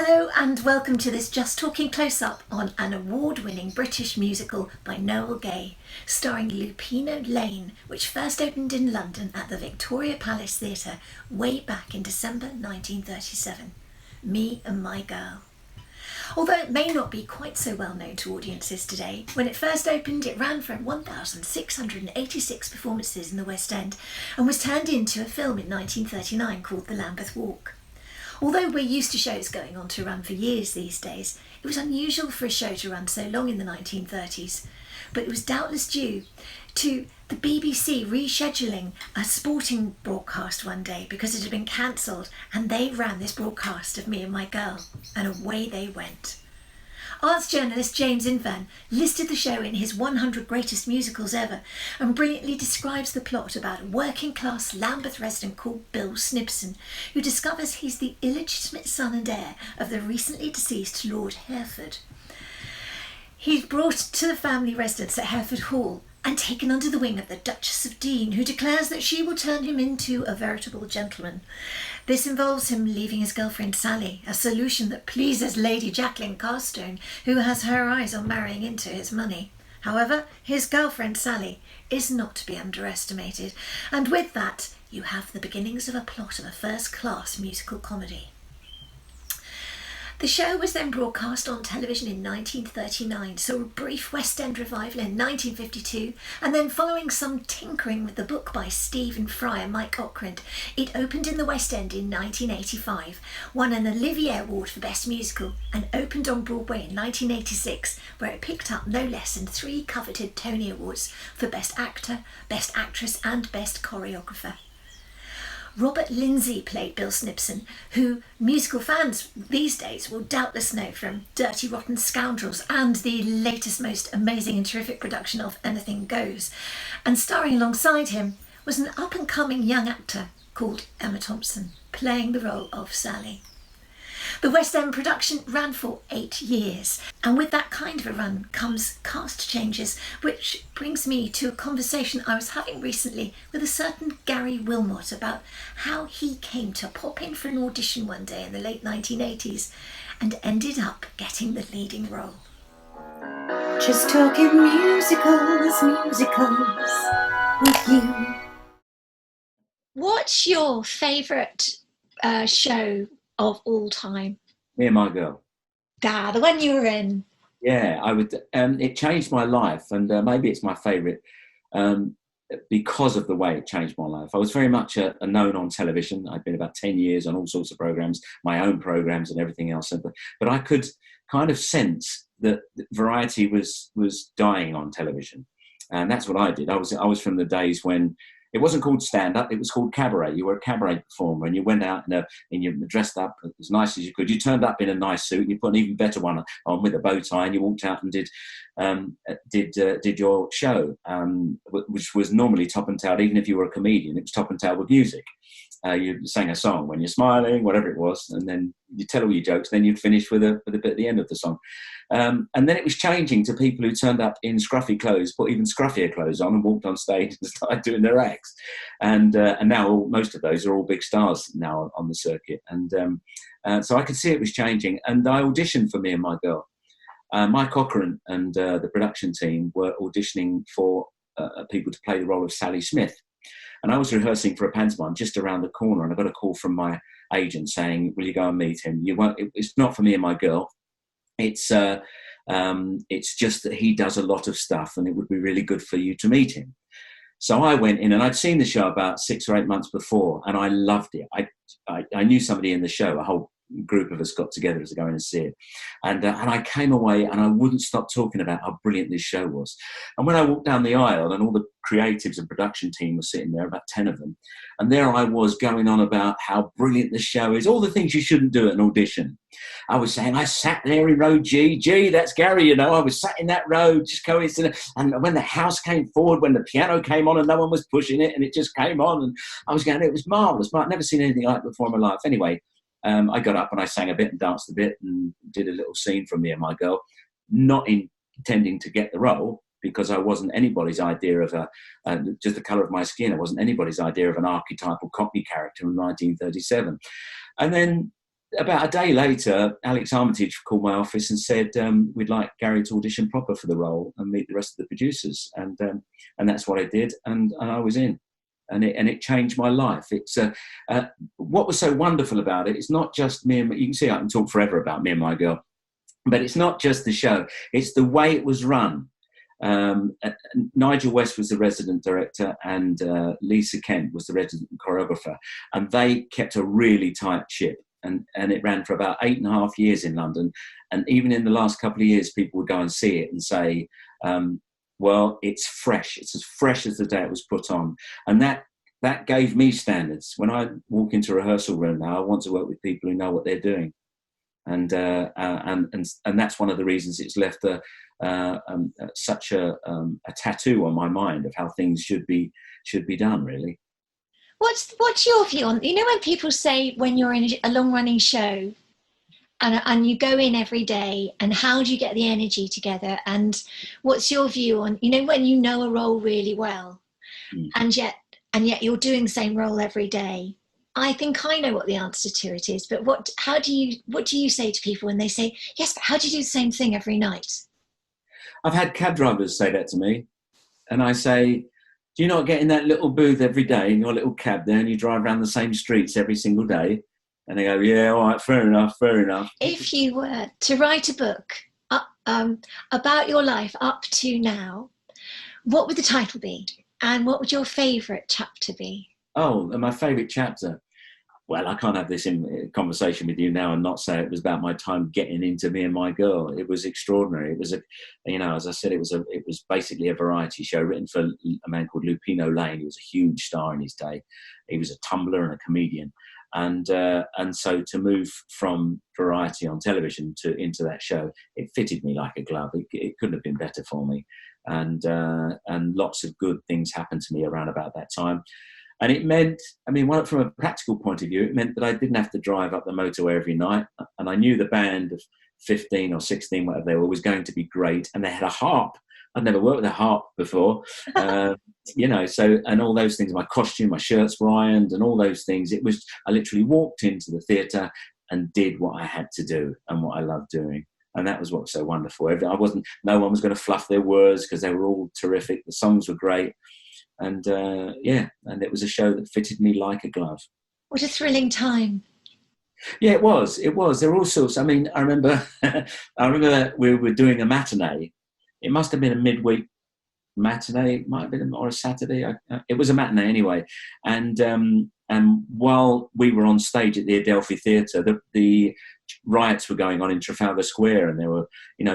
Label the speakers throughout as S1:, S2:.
S1: Hello and welcome to this Just Talking Close-Up on an award-winning British musical by Noel Gay, starring Lupino Lane, which first opened in London at the Victoria Palace Theatre way back in December 1937. Me and My Girl. Although it may not be quite so well known to audiences today, when it first opened it ran for 1,686 performances in the West End and was turned into a film in 1939 called The Lambeth Walk. Although we're used to shows going on to run for years these days, it was unusual for a show to run so long in the 1930s. But it was doubtless due to the BBC rescheduling a sporting broadcast one day because it had been cancelled, and they ran this broadcast of Me and My Girl, and away they went. Arts journalist James Invern listed the show in his 100 Greatest Musicals Ever and brilliantly describes the plot about a working-class Lambeth resident called Bill Snibson, who discovers he's the illegitimate son and heir of the recently deceased Lord Hereford. He's brought to the family residence at Hereford Hall and taken under the wing of the Duchess of Dean, who declares that she will turn him into a veritable gentleman. This involves him leaving his girlfriend Sally, a solution that pleases Lady Jacqueline Carstone, who has her eyes on marrying into his money. However, his girlfriend Sally is not to be underestimated, and with that you have the beginnings of a plot of a first-class musical comedy. The show was then broadcast on television in 1939, saw a brief West End revival in 1952, and then following some tinkering with the book by Stephen Fry and Mike Ockrent, it opened in the West End in 1985, won an Olivier Award for Best Musical, and opened on Broadway in 1986, where it picked up no less than 3 coveted Tony Awards for Best Actor, Best Actress and Best Choreographer. Robert Lindsay played Bill Snibson, who musical fans these days will doubtless know from Dirty Rotten Scoundrels and the latest most amazing and terrific production of Anything Goes. And starring alongside him was an up-and-coming young actor called Emma Thompson, playing the role of Sally. The West End production ran for 8 years, and with that kind of a run comes cast changes, which brings me to a conversation I was having recently with a certain Gary Wilmot about how he came to pop in for an audition one day in the late 1980s and ended up getting the leading role. Just talking musicals with you. What's your favourite show of all time?
S2: Me and My Girl.
S1: The one you were in.
S2: Yeah, I would. It changed my life, and maybe it's my favourite because of the way it changed my life. I was very much a known on television. I'd been about 10 years on all sorts of programmes, my own programmes and everything else. But I could kind of sense that variety was dying on television, and that's what I did. I was from the days when it wasn't called stand-up, it was called cabaret. You were a cabaret performer and you went out and you dressed up as nice as you could. You turned up in a nice suit and you put an even better one on with a bow tie, and you walked out and did your show, which was normally top and tailed. Even if you were a comedian, it was top and tailed with music. You sang a song when you're smiling, whatever it was, and then you tell all your jokes, then you'd finish with a bit at the end of the song. And then it was changing to people who turned up in scruffy clothes, put even scruffier clothes on, and walked on stage and started doing their acts. And now most of those are all big stars now on the circuit. And so I could see it was changing. And I auditioned for Me and My Girl. Mike Ockrent and the production team were auditioning for people to play the role of Sally Smith. And I was rehearsing for a pantomime just around the corner, and I got a call from my agent saying, "Will you go and meet him? You won't. It's not for Me and My Girl. It's just that he does a lot of stuff, and it would be really good for you to meet him." So I went in, and I'd seen the show about 6 or 8 months before, and I loved it. I knew somebody in the show, a whole group of us got together to go in and see it, and I came away and I wouldn't stop talking about how brilliant this show was. And when I walked down the aisle and all the creatives and production team were sitting there, about 10 of them, and there I was going on about how brilliant the show is, all the things you shouldn't do at an audition. I was saying, I sat there in row G, that's Gary, you know, I was sat in that row, just coincident. And when the house came forward, when the piano came on and no one was pushing it and it just came on, and I was going, it was marvellous. I'd never seen anything like it before in my life. Anyway, I got up and I sang a bit and danced a bit and did a little scene from Me and My Girl, not intending to get the role, because I wasn't anybody's idea of just the colour of my skin. I wasn't anybody's idea of an archetypal Cockney character in 1937. And then about a day later, Alex Armitage called my office and said, we'd like Gary to audition proper for the role and meet the rest of the producers. And that's what I did, and I was in. And it changed my life. It's what was so wonderful about it. It's not just me and you can see I can talk forever about Me and My Girl, but it's not just the show. It's the way it was run. Nigel West was the resident director, and Lisa Kent was the resident choreographer, and they kept a really tight ship. And it ran for about 8.5 years in London. And even in the last couple of years, people would go and see it and say, well, it's fresh. It's as fresh as the day it was put on. And that gave me standards. When I walk into a rehearsal room now, I want to work with people who know what they're doing. And that's one of the reasons it's left such a tattoo on my mind of how things should be done, really.
S1: What's your view on, when people say when you're in a long running show and you go in every day, and how do you get the energy together? And what's your view on, when you know a role really well, and yet you're doing the same role every day? I think I know what the answer to it is, but what do you say to people when they say, yes, but how do you do the same thing every night?
S2: I've had cab drivers say that to me, and I say, do you not get in that little booth every day in your little cab there and you drive around the same streets every single day? And they go, yeah, all right, fair enough.
S1: If you were to write a book about your life up to now, what would the title be? And what would your favourite chapter be?
S2: Oh, my favourite chapter. Well, I can't have this in conversation with you now and not say it was about my time getting into Me and My Girl. It was extraordinary. It was as I said, it was basically a variety show written for a man called Lupino Lane. He was a huge star in his day. He was a tumbler and a comedian. And so to move from variety on television into that show, it fitted me like a glove. It couldn't have been better for me. And lots of good things happened to me around about that time. And it meant, from a practical point of view, it meant that I didn't have to drive up the motorway every night. And I knew the band of 15 or 16, whatever they were, was going to be great. And they had a harp. I'd never worked with a harp before, so, and all those things, my costume, my shirts were ironed and all those things. I literally walked into the theatre and did what I had to do and what I loved doing. And that was what was so wonderful. No one was going to fluff their words because they were all terrific. The songs were great. And and it was a show that fitted me like a glove.
S1: What a thrilling time.
S2: Yeah, it was. There were all sorts. I remember that we were doing a matinee. It must have been a midweek matinee. It might have been, or a Saturday. It was a matinee anyway. And while we were on stage at the Adelphi Theatre, the riots were going on in Trafalgar Square, and there were,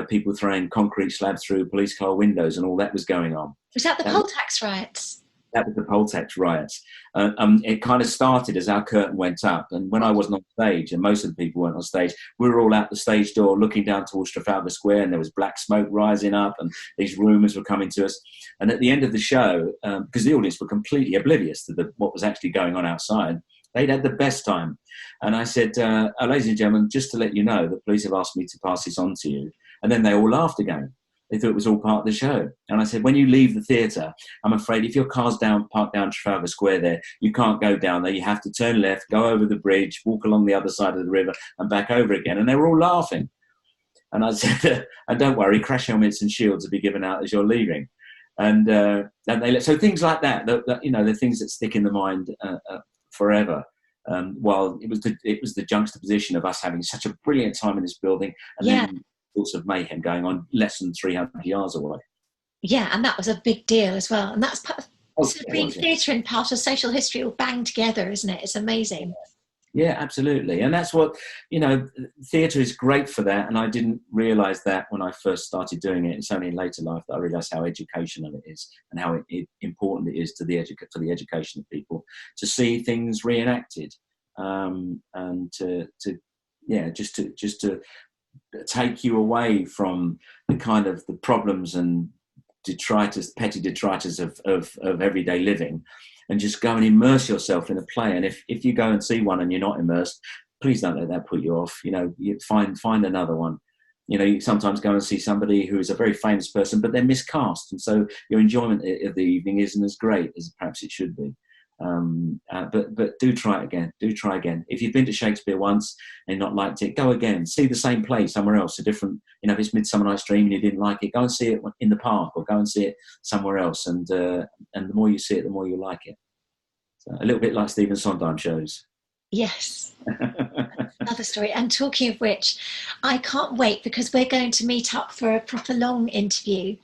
S2: people throwing concrete slabs through police car windows, and all that was going on.
S1: Was that the poll tax riots?
S2: That was the poll tax riots. It kind of started as our curtain went up, and when I wasn't on stage, and most of the people weren't on stage, we were all out the stage door looking down towards Trafalgar Square, and there was black smoke rising up, and these rumours were coming to us. And at the end of the show, because the audience were completely oblivious to what was actually going on outside, they'd had the best time. And I said, ladies and gentlemen, just to let you know, the police have asked me to pass this on to you. And then they all laughed again. They thought it was all part of the show. And I said, when you leave the theatre, I'm afraid if your car's parked down Trafalgar Square there, you can't go down there. You have to turn left, go over the bridge, walk along the other side of the river and back over again. And they were all laughing. And I said, and don't worry, crash helmets and shields will be given out as you're leaving. And so things like that, the things that stick in the mind forever. While it was the juxtaposition of us having such a brilliant time in this building, and then sorts of mayhem going on less than 300 yards away.
S1: Yeah, and that was a big deal as well. And that's part of being theatre and part of social history all banged together, isn't it? It's amazing.
S2: Yeah, absolutely. And that's what, theatre is great for that. And I didn't realise that when I first started doing it. It's only in later life that I realised how educational it is and how important it is to for the education of people to see things reenacted, and just to take you away from the kind of the problems and petty detritus of everyday living, and just go and immerse yourself in a play. And if you go and see one and you're not immersed, please don't let that put you off. You find another one. You sometimes go and see somebody who is a very famous person, but they're miscast, and so your enjoyment of the evening isn't as great as perhaps it should be. But do try it again. Do try again. If you've been to Shakespeare once and not liked it, go again. See the same play somewhere else. A different, if it's Midsummer Night's Dream and you didn't like it, go and see it in the park or go and see it somewhere else. And the more you see it, the more you like it. So, a little bit like Stephen Sondheim shows.
S1: Yes. Another story. And talking of which, I can't wait because we're going to meet up for a proper long interview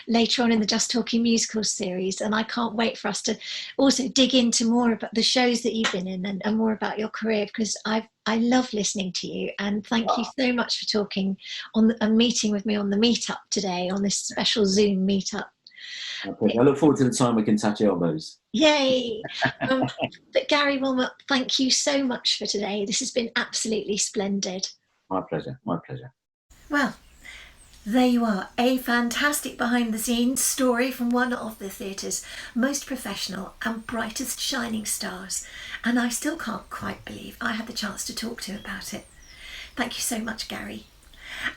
S1: later on in the Just Talking Musicals series, and I can't wait for us to also dig into more about the shows that you've been in and more about your career, because I love listening to you, and thank you so much for talking and meeting with me on the meetup today, on this special Zoom meetup.
S2: I look forward to the time we can touch elbows.
S1: Yay! But Gary Wilmot, thank you so much for today. This has been absolutely splendid.
S2: My pleasure. My pleasure.
S1: Well, there you are, a fantastic behind-the-scenes story from one of the theatre's most professional and brightest shining stars, and I still can't quite believe I had the chance to talk to him about it. Thank you so much, Gary.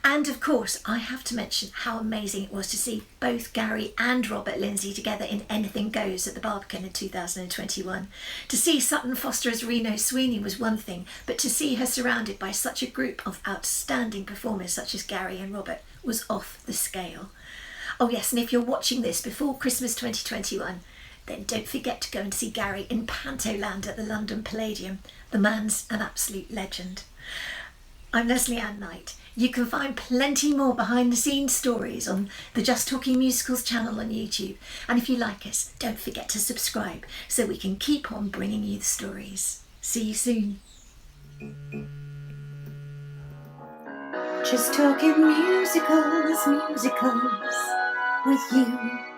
S1: And of course, I have to mention how amazing it was to see both Gary and Robert Lindsay together in Anything Goes at the Barbican in 2021. To see Sutton Foster as Reno Sweeney was one thing, but to see her surrounded by such a group of outstanding performers such as Gary and Robert was off the scale. Oh yes, and if you're watching this before Christmas 2021, then don't forget to go and see Gary in Pantoland at the London Palladium. The man's an absolute legend. I'm Lesley Anne Knight. You can find plenty more behind the scenes stories on the Just Talking Musicals channel on YouTube. And if you like us, don't forget to subscribe so we can keep on bringing you the stories. See you soon. Just Talking Musicals with you.